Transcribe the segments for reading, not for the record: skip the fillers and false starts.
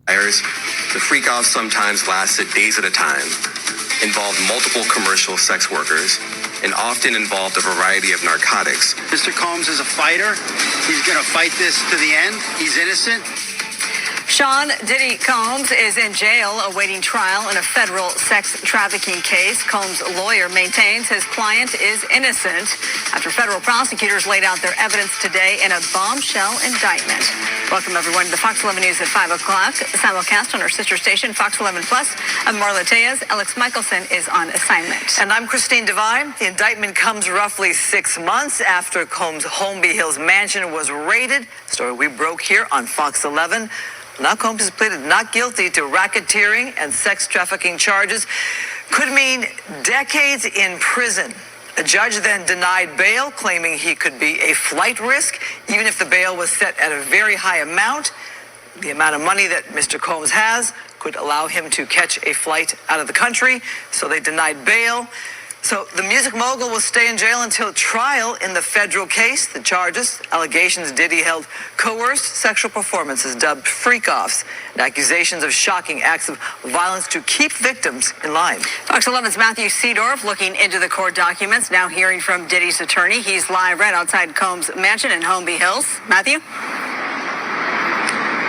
The freak-offs sometimes lasted days at a time, involved multiple commercial sex workers, and often involved a variety of narcotics. Mr. Combs is a fighter. He's going to fight this to the end. He's innocent. Sean Diddy Combs is in jail awaiting trial in a federal sex trafficking case. Combs' lawyer maintains his client is innocent after federal prosecutors laid out their evidence today in a bombshell indictment. Welcome, everyone, to the Fox 11 News at 5 o'clock. Simulcast on our sister station, Fox 11 Plus. I'm Marla Tejas. Alex Michelson is on assignment. And I'm Christine Devine. The indictment comes roughly 6 months after Combs' Holmby Hills mansion was raided. Story we broke here on Fox 11. Now Combs has pleaded not guilty to racketeering and sex trafficking charges. Could mean decades in prison. A judge then denied bail, claiming he could be a flight risk, even if the bail was set at a very high amount. The amount of money that Mr. Combs has could allow him to catch a flight out of the country, so they denied bail. So the music mogul will stay in jail until trial in the federal case. The charges, allegations Diddy held coerced sexual performances dubbed freak-offs, and accusations of shocking acts of violence to keep victims in line. Fox 11's Matthew Seedorf looking into the court documents, now hearing from Diddy's attorney. He's live right outside Combs' mansion in Holmby Hills. Matthew?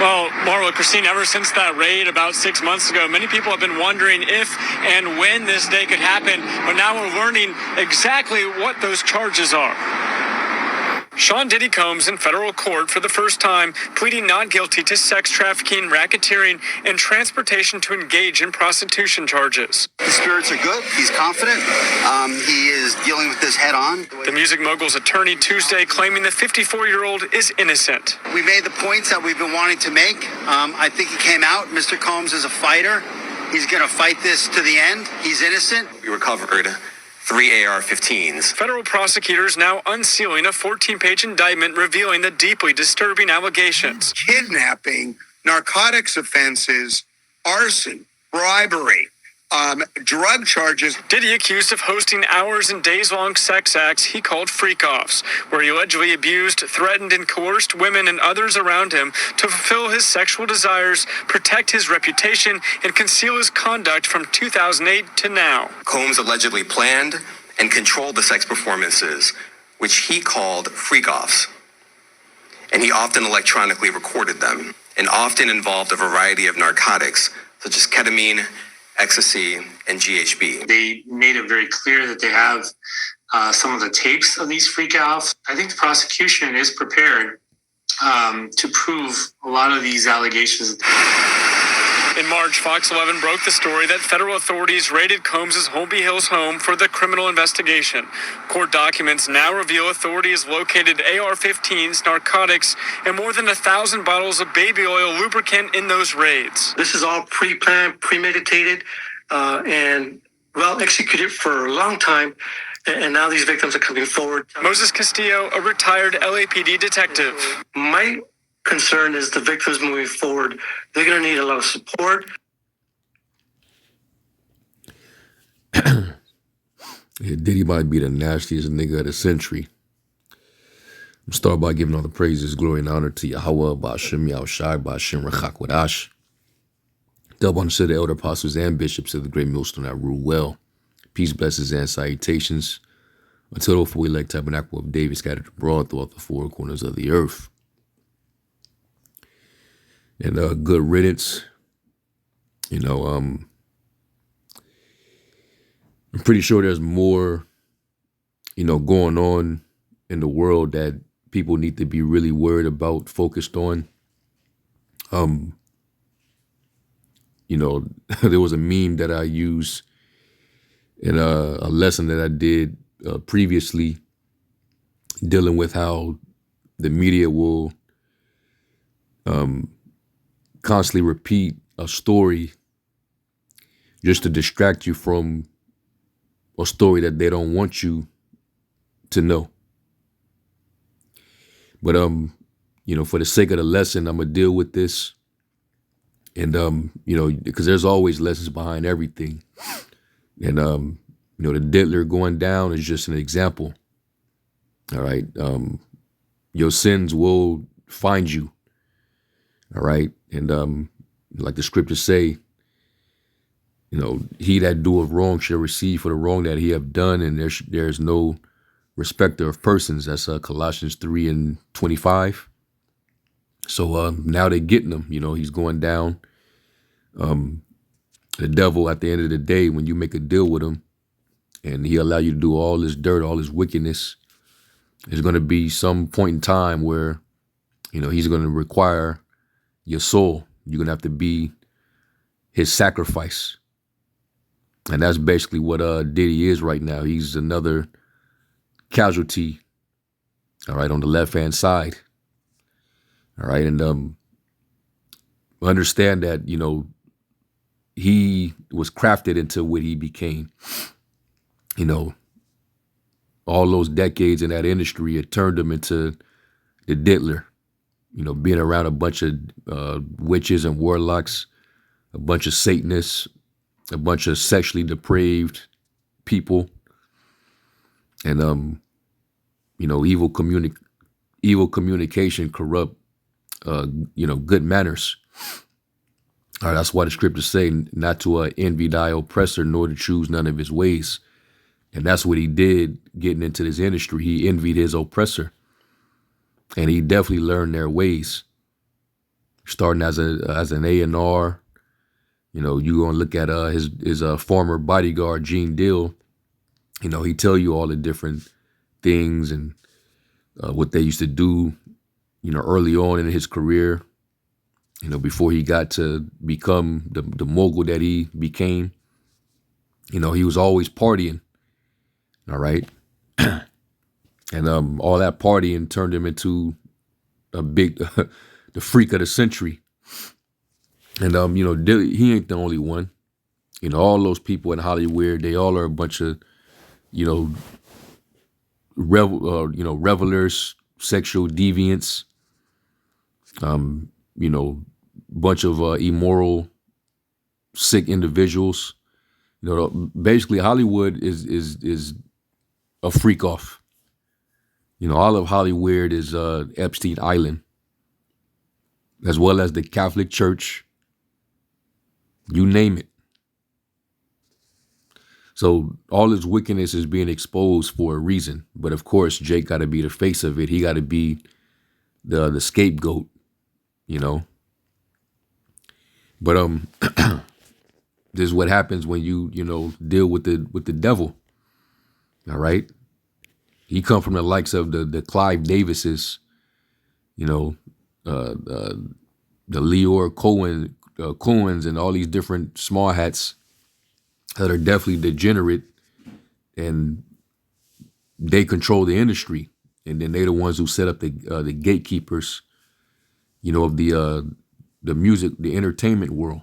Well, Marla, Christine, ever since that raid about 6 months ago, many people have been wondering if and when this day could happen, but now we're learning exactly what those charges are. Sean Diddy Combs in federal court for the first time, pleading not guilty to sex trafficking, racketeering, and transportation to engage in prostitution charges. His spirits are good. He's confident. He is dealing with this head on. The music mogul's attorney Tuesday claiming the 54-year-old is innocent. We made the points that we've been wanting to make. I think it came out. Mr. Combs is a fighter. He's going to fight this to the end. He's innocent. We recovered 3 AR-15s. Federal prosecutors now unsealing a 14-page indictment revealing the deeply disturbing allegations. Kidnapping, narcotics offenses, arson, bribery, drug charges. Diddy accused of hosting hours and days-long sex acts he called freak-offs, where he allegedly abused, threatened, and coerced women and others around him to fulfill his sexual desires, protect his reputation, and conceal his conduct from 2008 to now. Combs allegedly planned and controlled the sex performances, which he called freak-offs. And he often electronically recorded them, and often involved a variety of narcotics, such as ketamine, ecstasy, and GHB. They made it very clear that they have some of the tapes of these freak-offs. I think the prosecution is prepared to prove a lot of these allegations. In March, Fox 11 broke the story that federal authorities raided Combs' Holmby Hills home for the criminal investigation. Court documents now reveal authorities located AR-15s, narcotics, and more than 1,000 bottles of baby oil lubricant in those raids. This is all pre-planned, premeditated, and well executed for a long time. And now these victims are coming forward. Moses Castillo, a retired LAPD detective. My concern is the victims moving forward. They're going to need a lot of support. Yeah, Diddy might be the nastiest nigga of the century. I'm start by giving all the praises, glory, and honor to Yahweh, Ba'ashem, Yahushai, Ba'ashem, Rechak Wadash. Double honor to the elder apostles and bishops of the great millstone that rule well. Peace, blessings, and salutations until the full elect tabernacle of David scattered abroad throughout the four corners of the earth. And good riddance. You know, I'm pretty sure there's more, going on in the world that people need to be really worried about, focused on. There was a meme that I used in a lesson that I did previously, dealing with how the media will constantly repeat a story just to distract you from a story that they don't want you to know. But, for the sake of the lesson, I'm going to deal with this. And, because there's always lessons behind everything. And, the Diddler going down is just an example. All right. Your sins will find you. All right. And, Like the scriptures say, he that doeth wrong shall receive for the wrong that he have done, and there's no respecter of persons. That's Colossians 3:25. So now they're getting him. He's going down. The devil, at the end of the day, when you make a deal with him and he allow you to do all this dirt, all this wickedness, there's going to be some point in time where, he's going to require your soul. You're going to have to be his sacrifice. And that's basically what Diddy is right now. He's another casualty, all right, on the left-hand side. All right, and understand that, he was crafted into what he became. All those decades in that industry, it turned him into the Diddler. Being around a bunch of witches and warlocks, a bunch of Satanists, a bunch of sexually depraved people, and evil communication corrupt good manners. All right, that's why the scriptures say not to envy thy oppressor, nor to choose none of his ways. And that's what he did getting into this industry. He envied his oppressor, and he definitely learned their ways. Starting as an A&R, you're gonna look at his former bodyguard Gene Deal. He tell you all the different things and what they used to do, early on in his career. Before he got to become the mogul that he became. He was always partying. All right. And all that partying turned him into a big, the freak of the century. And, he ain't the only one. All those people in Hollywood, they all are a bunch of, revelers, sexual deviants, bunch of immoral, sick individuals. Basically Hollywood is a freak off. All of Hollywood is Epstein Island, as well as the Catholic Church, you name it. So all this wickedness is being exposed for a reason. But of course, Jake got to be the face of it. He got to be the scapegoat, But this is what happens when you deal with the devil. All right. He come from the likes of the Clive Davises, the Leor Cohens and all these different small hats that are definitely degenerate, and they control the industry. And then they're the ones who set up the gatekeepers, of the music, the entertainment world.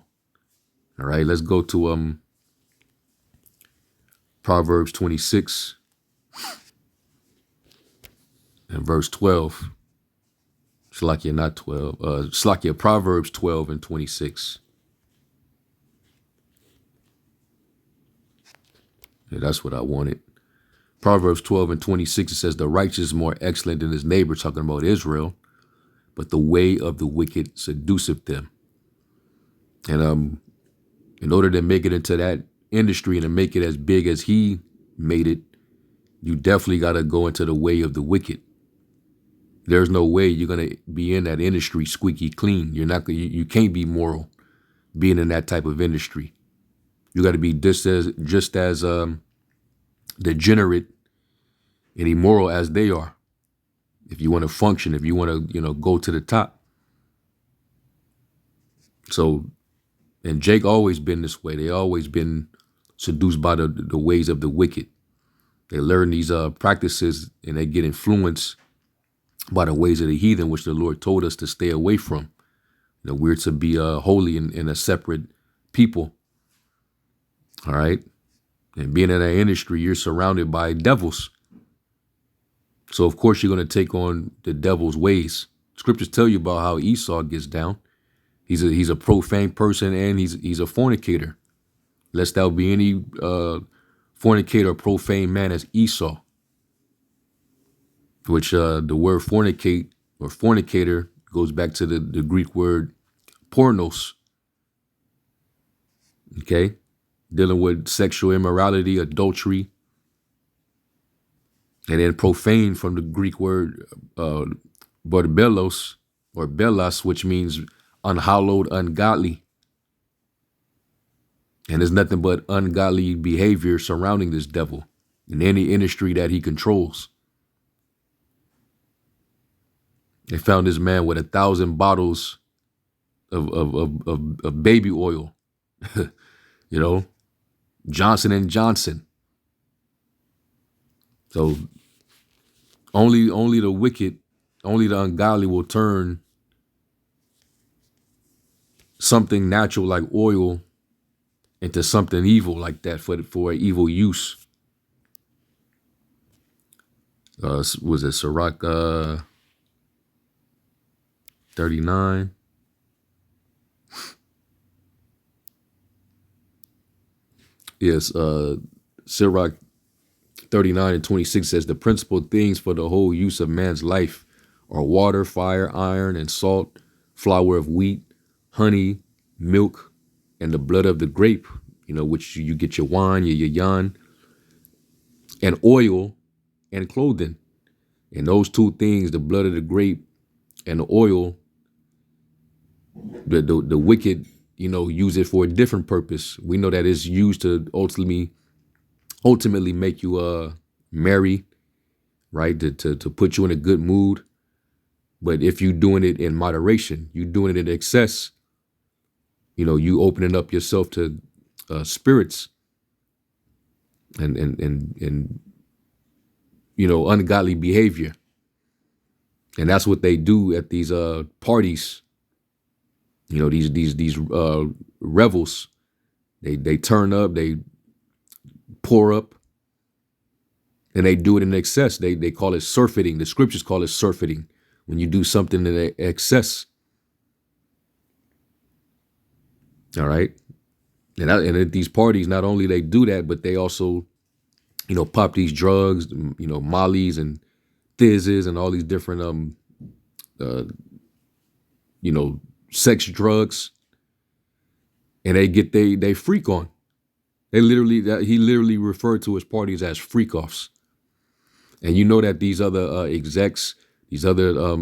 All right, let's go to Proverbs 26 and verse 12. Slakia, not 12. Slakia, Proverbs 12 and 26. Yeah, that's what I wanted. Proverbs 12 and 26, it says, the righteous is more excellent than his neighbor, talking about Israel, but the way of the wicked seduceth them. And in order to make it into that industry and to make it as big as he made it, you definitely got to go into the way of the wicked. There's no way you're going to be in that industry squeaky clean. You can't be moral being in that type of industry. You got to be just as degenerate and immoral as they are. If you want to function, if you want to, go to the top. So, and Jake always been this way. They always been seduced by the ways of the wicked. They learn these practices and they get influenced by the ways of the heathen, which the Lord told us to stay away from. We're to be holy and a separate people. All right. And being in that industry, you're surrounded by devils. So, of course, you're going to take on the devil's ways. Scriptures tell you about how Esau gets down. He's a profane person and he's a fornicator. Lest thou be any fornicator or profane man as Esau. Which the word fornicate or fornicator goes back to the Greek word pornos, Okay, dealing with sexual immorality, adultery, and then profane from the Greek word borbelos or belos, which means unhallowed, ungodly. And there's nothing but ungodly behavior surrounding this devil in any industry that he controls. They found this man with 1,000 bottles of baby oil, you know, Johnson and Johnson. So only the wicked, only the ungodly will turn something natural like oil into something evil like that for evil use. Was it Sirach 39? Yes, Sirach 39 and 26 says, the principal things for the whole use of man's life are water, fire, iron, and salt, flour of wheat, honey, milk, and the blood of the grape, which you get your wine, your yan, and oil and clothing. And those two things, the blood of the grape and the oil, the wicked, use it for a different purpose. We know that it's used to ultimately make you merry, right? To put you in a good mood. But if you're doing it in moderation, you're doing it in excess, you opening up yourself to spirits and ungodly behavior. And that's what they do at these parties. These revels. They turn up, they pour up, and they do it in excess. They call it surfeiting. The scriptures call it surfeiting, when you do something in excess. All right. And at these parties, not only they do that, but they also, pop these drugs, mollies and thizzes and all these different, sex drugs. And they get they freak on. He literally referred to his parties as freak offs. And you know that these other execs, these other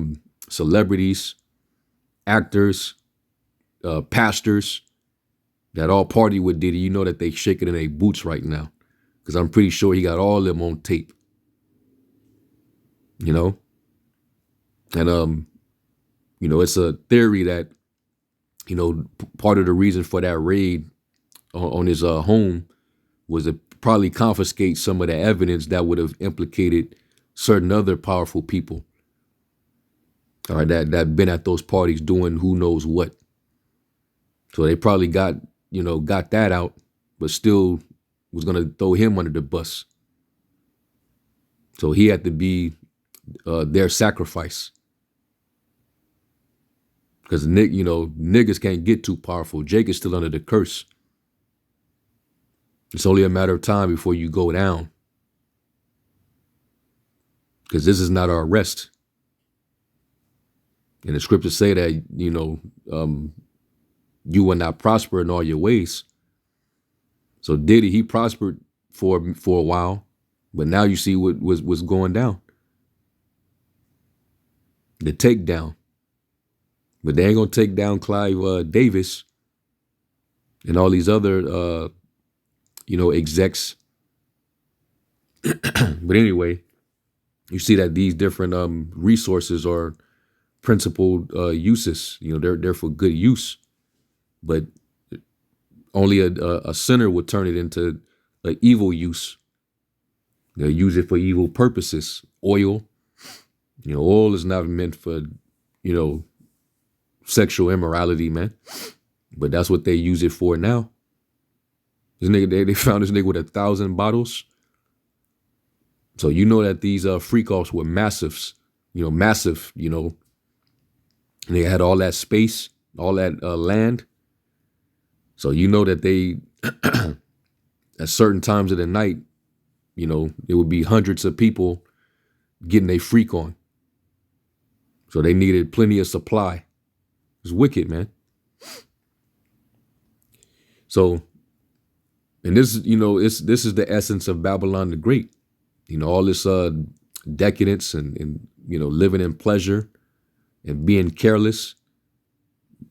celebrities, actors, pastors, that all party with Diddy, you know that they shaking in their boots right now. Because I'm pretty sure he got all of them on tape. And, it's a theory that, part of the reason for that raid on his home was to probably confiscate some of the evidence that would have implicated certain other powerful people. All right, that been at those parties doing who knows what. So they probably got that out, but still was going to throw him under the bus. So he had to be their sacrifice. Because niggas can't get too powerful. Jake is still under the curse. It's only a matter of time before you go down. Because this is not our rest. And the scriptures say that, you will not prosper in all your ways. So Diddy, he prospered for a while, but now you see what was going down. The takedown. But they ain't gonna take down Clive Davis and all these other execs. But anyway, you see that these different resources are principled uses. They're for good use. But only a sinner would turn it into an evil use. They'll use it for evil purposes. Oil. Oil is not meant for, sexual immorality, man. But that's what they use it for now. This nigga, they found this nigga with 1,000 bottles. So you know that these freak offs were massive. And they had all that space, all that land. So you know that they, at certain times of the night, there would be hundreds of people getting a freak on. So they needed plenty of supply. It's wicked, man. So And this, this is the essence of Babylon the Great. All this decadence and living in pleasure and being careless.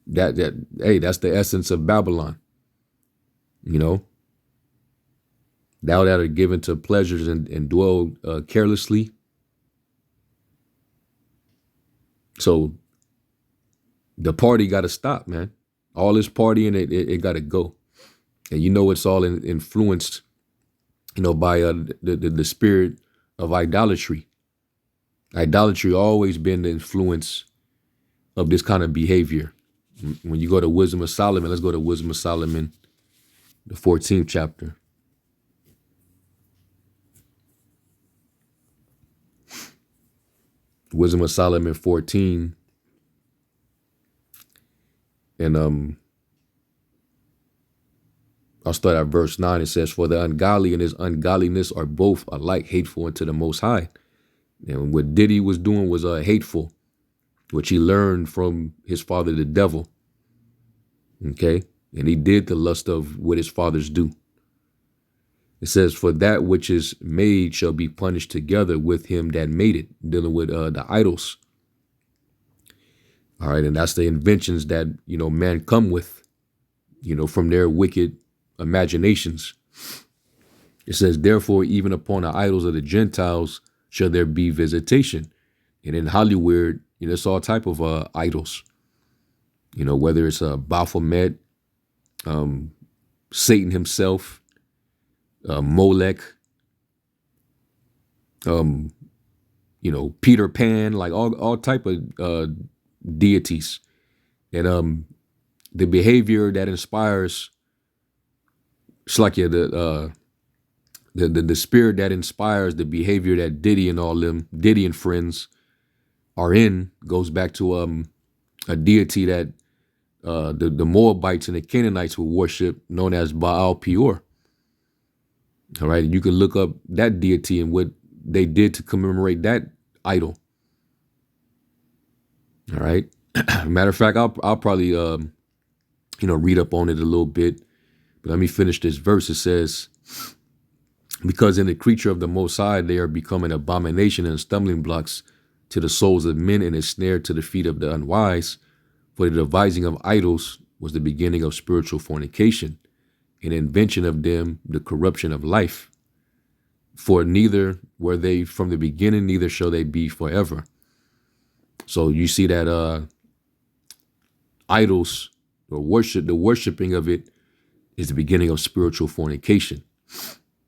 That's the essence of Babylon. Thou that are given to pleasures and dwell carelessly. So the party got to stop, man. All this partying, it got to go. And it's all influenced, by the spirit of idolatry. Idolatry always been the influence of this kind of behavior. When you go to Wisdom of Solomon, let's go to Wisdom of Solomon, the 14th chapter. Wisdom of Solomon 14. And I'll start at verse 9. It says, "For the ungodly and his ungodliness are both alike hateful unto the Most High." And what Diddy was doing was hateful, which he learned from his father, the devil. Okay? And he did the lust of what his fathers do. It says, "For that which is made shall be punished together with him that made it," dealing with the idols. All right, and that's the inventions that, man come with, from their wicked imaginations. It says, "Therefore, even upon the idols of the Gentiles shall there be visitation." And in Hollywood, it's all type of idols. Whether it's Baphomet, Satan himself, Molech, Peter Pan, like all type of deities. And the behavior that inspires, it's like the spirit that inspires the behavior that Diddy and friends are in, goes back to a deity that the Moabites and the Canaanites would worship, known as Baal Peor. All right, you can look up that deity and what they did to commemorate that idol. All right. Matter of fact, I'll probably read up on it a little bit, but let me finish this verse. It says, "Because in the creature of the Most High they are become an abomination and stumbling blocks to the souls of men and a snare to the feet of the unwise. For the devising of idols was the beginning of spiritual fornication, and invention of them the corruption of life. For neither were they from the beginning, neither shall they be forever." So you see that idols or the worshiping of it is the beginning of spiritual fornication.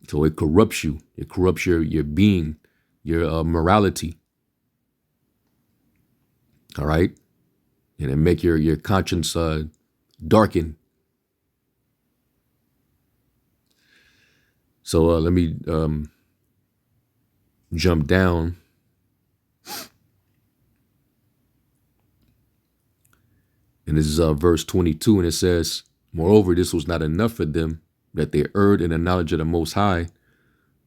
So it corrupts you. It corrupts your being, your morality. All right. And it make your conscience darken. So let me jump down. And this is verse 22, and it says, "Moreover, this was not enough for them, that they erred in the knowledge of the Most High,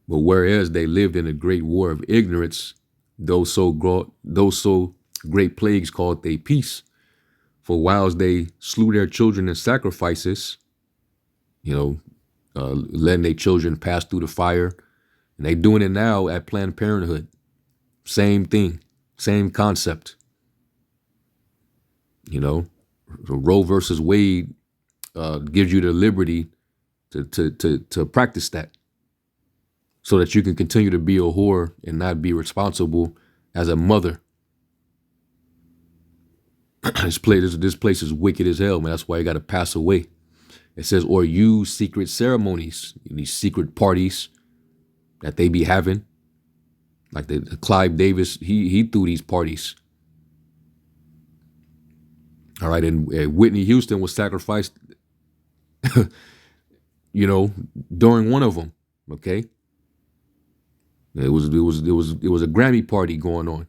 but whereas they lived in a great war of ignorance, those so great plagues called they peace. For whiles they slew their children in sacrifices," letting their children pass through the fire, and they doing it now at Planned Parenthood. Same thing, same concept. Roe versus Wade gives you the liberty to practice that, so that you can continue to be a whore and not be responsible as a mother. This place is wicked as hell, man. That's why you got to pass away. It says, "Or use secret ceremonies," these secret parties that they be having. Like the Clive Davis, he threw these parties. All right, and Whitney Houston was sacrificed, during one of them. Okay, it was a Grammy party going on.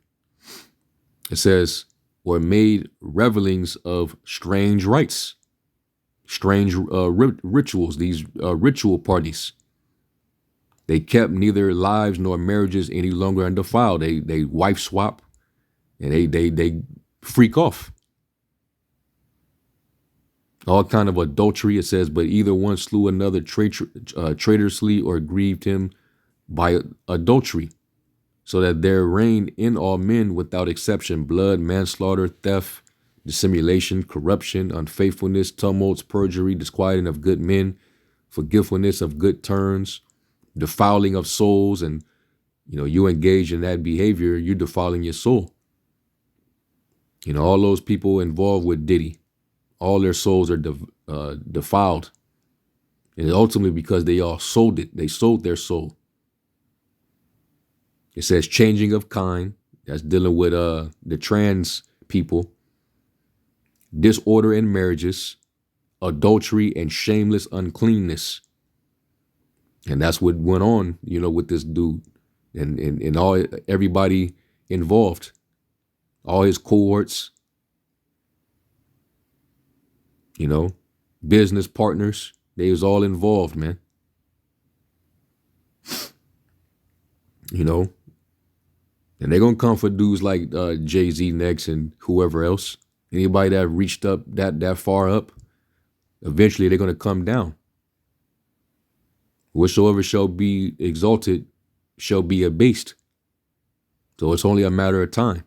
It says, "Or made revelings of strange rites, strange rituals." These ritual parties. They kept neither lives nor marriages any longer undefiled. They wife swap, and they freak off. all kind of adultery. It says, but either one slew another traitorously or grieved him by adultery, so that there reigned in all men without exception blood, manslaughter, theft, dissimulation, corruption, unfaithfulness, tumults, perjury, disquieting of good men, forgetfulness of good turns, defiling of souls. And you engage in that behavior, you're defiling your soul. All those people involved with Diddy, all their souls are defiled. And ultimately because they all sold it. They sold their soul. It says changing of kind. That's dealing with the trans people. Disorder in marriages. Adultery and shameless uncleanness. And that's what went on, with this dude. And everybody involved. All his cohorts. Business partners. They was all involved, man. And they're going to come for dudes like Jay-Z next and whoever else. Anybody that reached up that far up, eventually they're going to come down. Whatsoever shall be exalted shall be abased. So it's only a matter of time.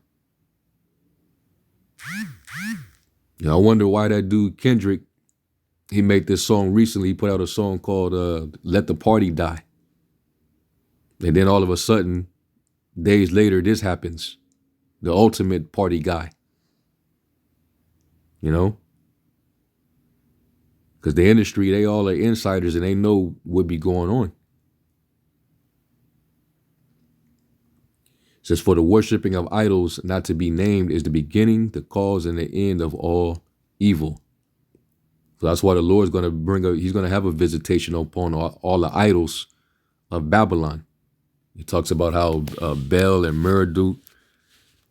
I wonder why that dude Kendrick, he made this song recently. He put out a song called Let the Party Die. And then all of a sudden, days later, this happens. The ultimate party guy. Because the industry, they all are insiders and they know what be going on. It says, for the worshiping of idols not to be named is the beginning, the cause, and the end of all evil. So that's why the Lord's going to he's going to have a visitation upon all the idols of Babylon. He talks about how Baal and Merodach,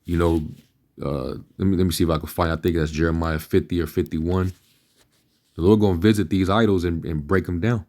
let me see if I can find, I think that's Jeremiah 50 or 51. The Lord going to visit these idols and break them down.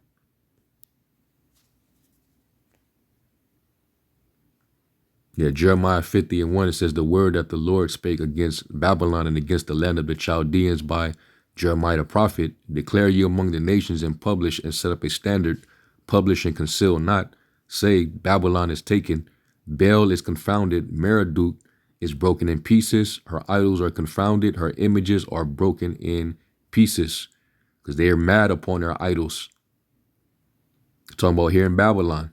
Yeah, Jeremiah 50:1, it says, the word that the Lord spake against Babylon and against the land of the Chaldeans by Jeremiah the prophet, declare you among the nations and publish and set up a standard, publish and conceal not. Say, Babylon is taken, Baal is confounded, Merodach is broken in pieces, her idols are confounded, her images are broken in pieces, because they are mad upon their idols. We're talking about here in Babylon.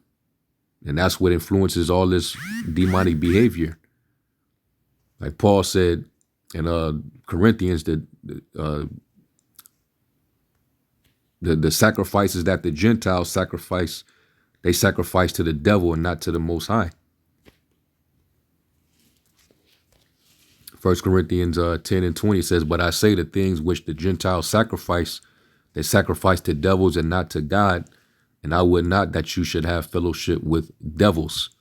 And that's what influences all this demonic behavior. Like Paul said in Corinthians, that the sacrifices that the Gentiles sacrifice, they sacrifice to the devil and not to the Most High. 1 Corinthians 10:20 says, but I say the things which the Gentiles sacrifice, they sacrifice to devils and not to God. And I would not that you should have fellowship with devils,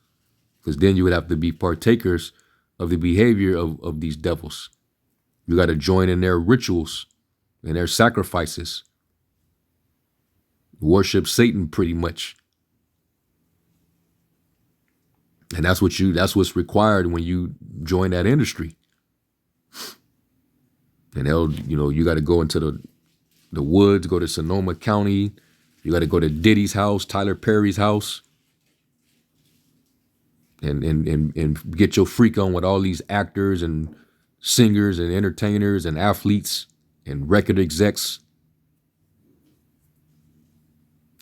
because then you would have to be partakers of the behavior of these devils. You got to join in their rituals and their sacrifices. Worship Satan pretty much. And that's what's required when you join that industry. And you got to go into the woods, go to Sonoma County. You got to go to Diddy's house, Tyler Perry's house, and get your freak on with all these actors and singers and entertainers and athletes and record execs.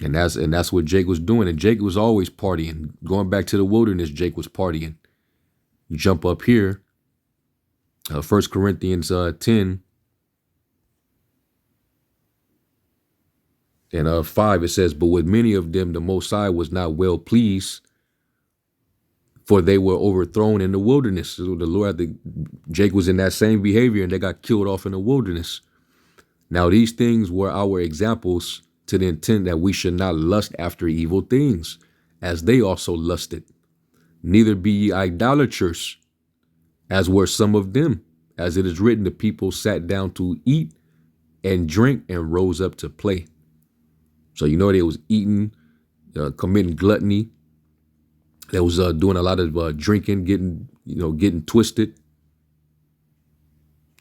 And that's what Jake was doing. And Jake was always partying. Going back to the wilderness, Jake was partying. You jump up here, 1 Corinthians 10. And 5, it says, but with many of them, the Most High was not well pleased, for they were overthrown in the wilderness. So the Lord, Jake was in that same behavior and they got killed off in the wilderness. Now, these things were our examples to the intent that we should not lust after evil things, as they also lusted. Neither be ye idolaters, as were some of them. As it is written, the people sat down to eat and drink and rose up to play. So they was eating, committing gluttony. They was doing a lot of drinking, getting twisted.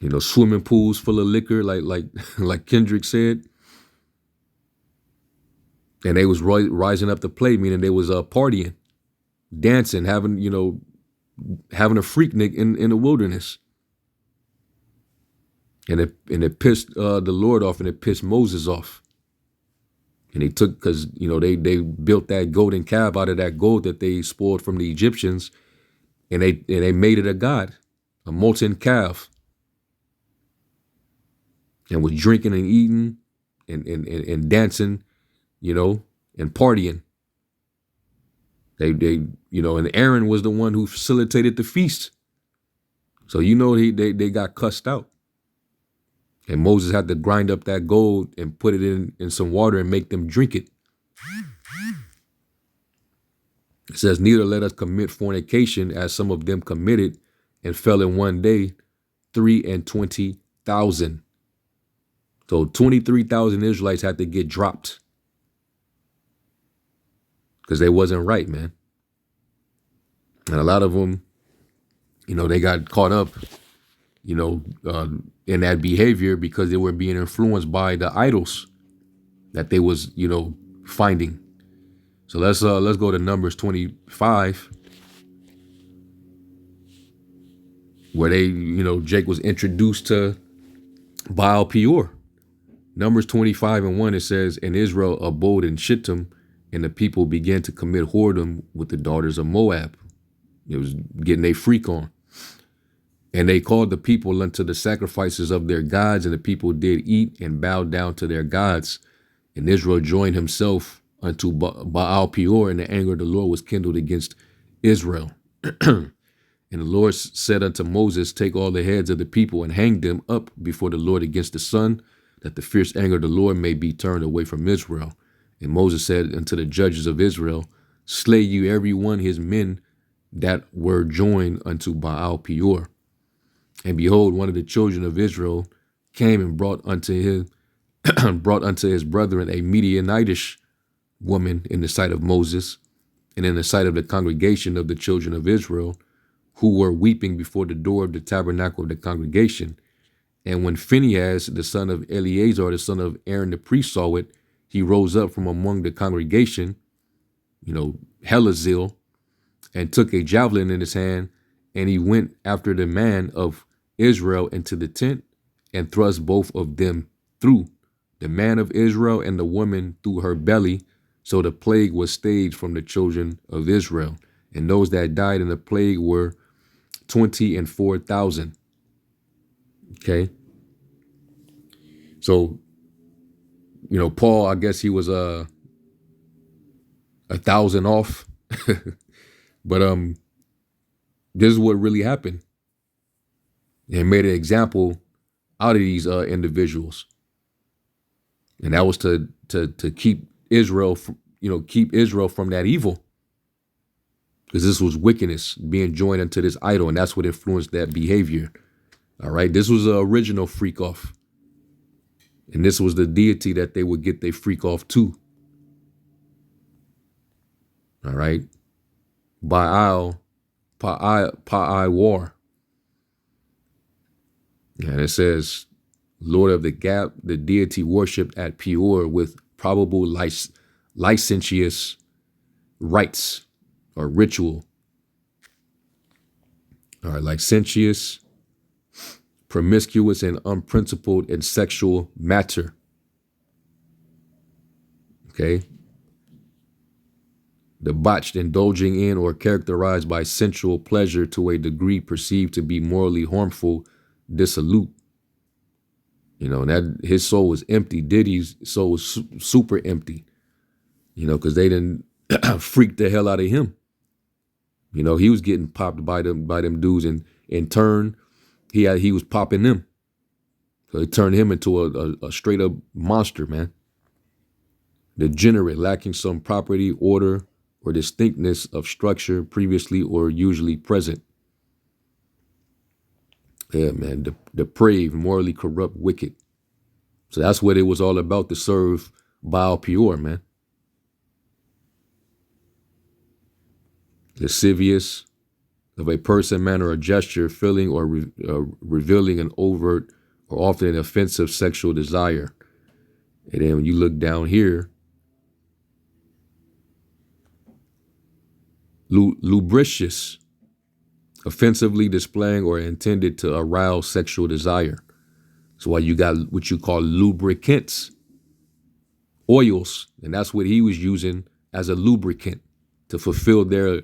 You know, swimming pools full of liquor, like Kendrick said. And they was rising up to play, meaning they was partying, dancing, having a freaknik in the wilderness. And it pissed the Lord off, and it pissed Moses off. And they took, because they built that golden calf out of that gold that they spoiled from the Egyptians, and they made it a god, a molten calf, and was drinking and eating and dancing, and partying. They and Aaron was the one who facilitated the feast. So they got cussed out. And Moses had to grind up that gold and put it in some water and make them drink it. It says, neither let us commit fornication, as some of them committed, and fell in one day 23,000. So 23,000 Israelites had to get dropped because they wasn't right, man. And a lot of them, they got caught up, in that behavior because they were being influenced by the idols that they was, finding. So let's go to Numbers 25, where Jake was introduced to Baal Peor. Numbers 25:1, it says, and Israel abode in Shittim, and the people began to commit whoredom with the daughters of Moab. It was getting a freak on. And they called the people unto the sacrifices of their gods, and the people did eat and bowed down to their gods. And Israel joined himself unto Baal Peor, and the anger of the Lord was kindled against Israel. And the Lord said unto Moses, take all the heads of the people and hang them up before the Lord against the sun, that the fierce anger of the Lord may be turned away from Israel. And Moses said unto the judges of Israel, slay you every one his men that were joined unto Baal Peor. And behold, one of the children of Israel came and brought unto his brethren a Midianitish woman in the sight of Moses, and in the sight of the congregation of the children of Israel, who were weeping before the door of the tabernacle of the congregation. And when Phinehas, the son of Eleazar, the son of Aaron the priest, saw it, he rose up from among the congregation, hella zeal, and took a javelin in his hand, and he went after the man of Israel into the tent, and thrust both of them through, the man of Israel and the woman through her belly. So the plague was stayed from the children of Israel. And those that died in the plague were 24,000. Okay. So, Paul, I guess he was 1,000 off. But this is what really happened. And made an example out of these individuals. And that was to keep Israel, keep Israel from that evil. Because this was wickedness being joined unto this idol, and that's what influenced that behavior. All right, this was the original freak off. And this was the deity that they would get their freak off to. All right. Baal, War. And it says, Lord of the Gap, the deity worshipped at Peor with probable licentious rites or ritual. All right, licentious, promiscuous, and unprincipled in sexual matter. Okay. Debauched, indulging in, or characterized by sensual pleasure to a degree perceived to be morally harmful, dissolute. And that his soul was empty. Diddy's soul was super empty. Because they didn't freak the hell out of him. He was getting popped by them dudes, and in turn, he was popping them. So it turned him into a straight up monster, man. Degenerate, lacking some property, order, or distinctness of structure previously or usually present. Yeah, man, depraved, morally corrupt, wicked. So that's what it was all about, to serve Baal Peor, man. Lascivious, of a person, manner, or gesture, feeling or revealing an overt or often an offensive sexual desire. And then when you look down here, lubricious, offensively displaying or intended to arouse sexual desire. That's why you got what you call lubricants, oils, and that's what he was using as a lubricant to fulfill their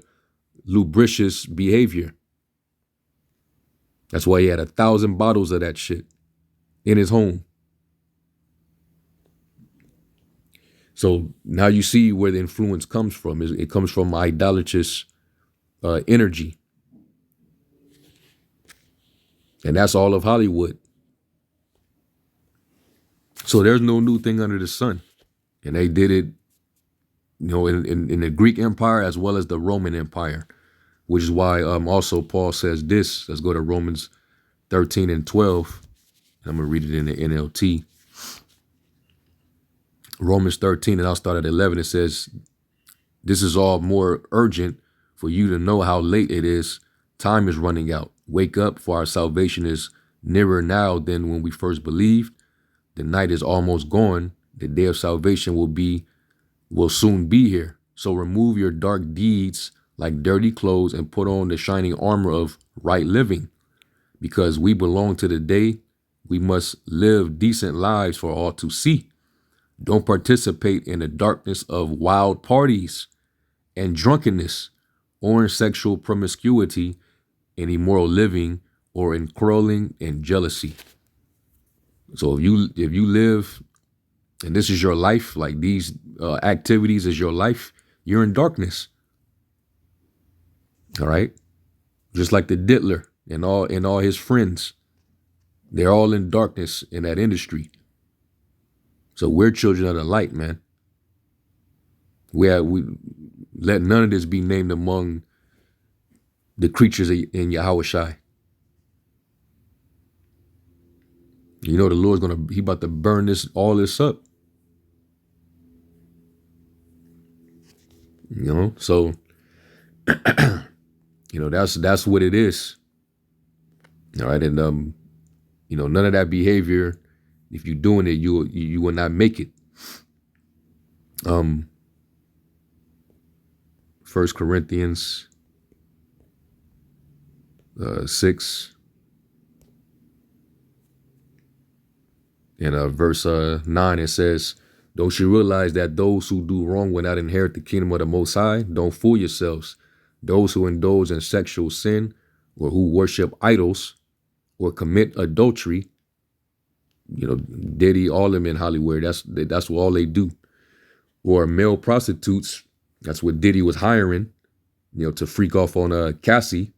lubricious behavior. That's why he had 1,000 bottles of that shit in his home. So now you see where the influence comes from. It comes from idolatrous energy. And that's all of Hollywood. So there's no new thing under the sun. And they did it, in the Greek Empire as well as the Roman Empire, which is why also Paul says this. Let's go to Romans 13 and 12. I'm going to read it in the NLT. Romans 13, and I'll start at 11. It says, this is all more urgent for you to know how late it is. Time is running out. Wake up, for our salvation is nearer now than when we first believed. The night is almost gone. The day of salvation will soon be here. So remove your dark deeds like dirty clothes and put on the shining armor of right living. Because we belong to the day, we must live decent lives for all to see. Don't participate in the darkness of wild parties and drunkenness, or in sexual promiscuity, in immoral living, or in quarreling and jealousy. So if you live, and this is your life, like these activities is your life, you're in darkness. All right, just like the Diddler and all his friends, they're all in darkness in that industry. So we're children of the light, man. We let none of this be named among the creatures in Yahushai. You know the Lord's he about to burn all this up. So that's what it is. All right, and none of that behavior. If you're doing it, you will not make it. 1 Corinthians 6 and verse 9, it says, don't you realize that those who do wrong will not inherit the kingdom of the Most High? Don't fool yourselves. Those who indulge in sexual sin, or who worship idols, or commit adultery, Diddy, all them in Hollywood, that's what all they do. Or male prostitutes, that's what Diddy was hiring, to freak off on Cassie.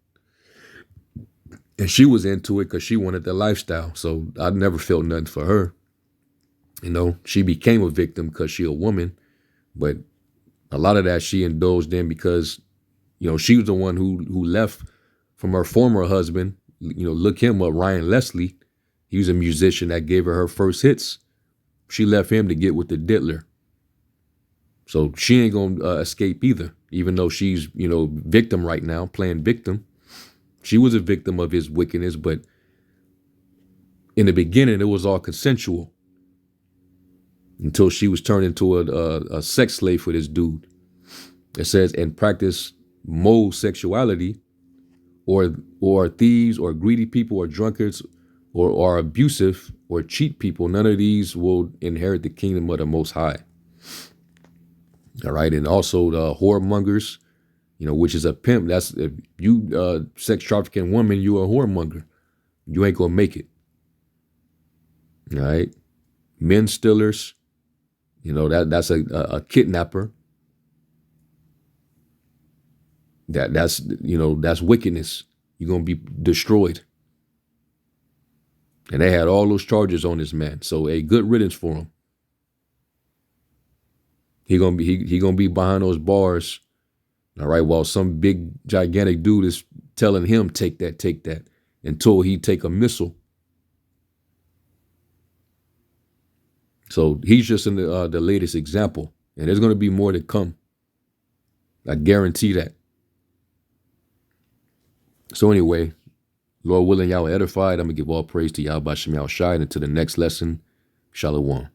And she was into it because she wanted the lifestyle. So I never felt nothing for her. She became a victim because she a woman. But a lot of that she indulged in because, she was the one who left from her former husband. Look him up, Ryan Leslie. He was a musician that gave her first hits. She left him to get with the Diddler. So she ain't going to escape either, even though she's, victim right now, playing victim. She was a victim of his wickedness, but in the beginning, it was all consensual until she was turned into a sex slave for this dude. It says, and practice homosexuality, or thieves, or greedy people, or drunkards, or are abusive, or cheat people. None of these will inherit the kingdom of the Most High. All right, and also the whoremongers, which is a pimp. That's if you sex trafficking woman, you a whoremonger. You ain't gonna make it. All right, men stealers, that's a kidnapper. That's wickedness. You're gonna be destroyed. And they had all those charges on this man. So a good riddance for him. He gonna be behind those bars, all right, while some big gigantic dude is telling him take that, until he take a missile. So he's just in the latest example, and there's gonna be more to come. I guarantee that. So anyway, Lord willing, y'all edified. I'm going to give all praise to Yahweh Shem Yahweh Shai. And until the next lesson, Shalom.